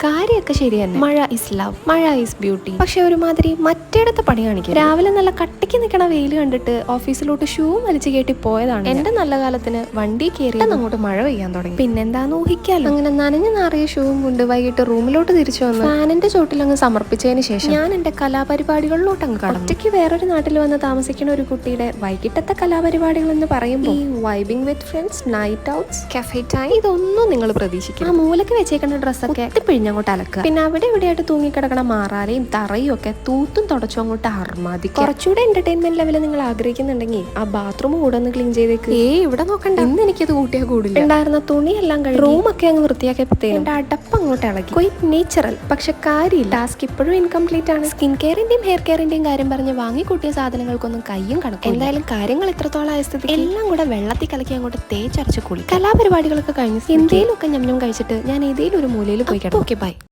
കാര്യമൊക്കെ ശരി തന്നെ. മഴ ഇസ് ലവ്, മഴ ഇസ് ബ്യൂട്ടി. പക്ഷെ ഒരുമാതിരി മറ്റേടത്തെ പണി കാണിക്കും. രാവിലെ നല്ല കട്ടിക്ക് നിൽക്കണ വെയിൽ കണ്ടിട്ട് ഓഫീസിലോട്ട് ഷൂ വലിച്ചു കയറ്റി പോയതാണ്. എന്റെ നല്ല കാലത്തിന് വണ്ടി കയറി അങ്ങോട്ട് മഴ പെയ്യാൻ തുടങ്ങി. പിന്നെന്താന്ന് ഊഹിക്കാലോ. അങ്ങനെ നനഞ്ഞു നാറിയ ഷൂവും കൊണ്ട് വൈകിട്ട് റൂമിലോട്ട് തിരിച്ചു വന്ന് ഫാനിന്റെ ചോട്ടിൽ അങ്ങ് സമർപ്പിച്ചതിന് ശേഷം ഞാൻ എന്റെ കലാപരിപാടികളിലോട്ട് അങ്ങ് കടന്നു. ഒറ്റയ്ക്ക് വേറൊരു നാട്ടിൽ വന്ന് താമസിക്കുന്ന ഒരു കുട്ടിയുടെ വൈകിട്ടത്തെ കലാപരിപാടികൾ എന്ന് പറയുമ്പോൾ ഈ vibing with friends, night outs, cafe time, ഇതൊന്നും നിങ്ങൾ പ്രതീക്ഷിക്കും. ആ മൂലക്ക് വെച്ചേക്കുന്ന ഡ്രസ്സൊക്കെ പിഴിഞ്ഞങ്ങോട്ട് അലക്കുക. പിന്നെ അവിടെ ഇവിടെയായിട്ട് തൂങ്ങിക്കിടക്കണ മാറാലയും തറയും ഒക്കെ തൂത്തും തുടച്ചും അങ്ങോട്ട് അർമാദിക്കുക. കുറച്ചുകൂടെ എന്റർടൈൻമെന്റ് ലെവൽ നിങ്ങൾ ആഗ്രഹിക്കുന്നുണ്ടെങ്കിൽ ആ ബാത്റൂം കൂടെ ഒന്ന് ക്ലീൻ ചെയ്തേക്ക്. ഇവിടെ നോക്കണ്ട, ഇന്ന് എനിക്കത് കൂട്ടിയാൽ കൂടില്ല. ഉണ്ടായിരുന്ന തുണിയെല്ലാം കഴുകി റൂമൊക്കെ അങ്ങ് വൃത്തിയാക്കിയപ്പോഴത്തേക്കും എന്റെ അടപ്പ് അങ്ങോട്ട് ഇളകി. Quite natural. പക്ഷെ കാര്യമില്ല, ടാസ്ക് ഇപ്പോഴും ഇൻകംപ്ലീറ്റ് ആണ്. സ്കിൻ കെയറിന്റെയും ഹെയർ കെയറിന്റെയും കാര്യം പറഞ്ഞ് വാങ്ങിക്കൂട്ടിയ സാധനങ്ങൾക്കൊന്നും കയ്യും കണക്കും. എന്തായാലും കാര്യങ്ങൾ ഇത്രത്തോളം ആയ സ്ഥിതി എല്ലാം കൂടെ വെള്ളത്തിൽ കലക്കി അങ്ങോട്ട് തേച്ചരച്ച് കുളി. കലാപരിപാടികളൊക്കെ കഴിഞ്ഞ് ഇന്ത്യയിലൊക്കെ ഞം കഴിച്ചിട്ട് ഞാൻ ഏതെങ്കിലും ഒരു മൂലയിൽ പോയി കിടക്കും. Okay bye.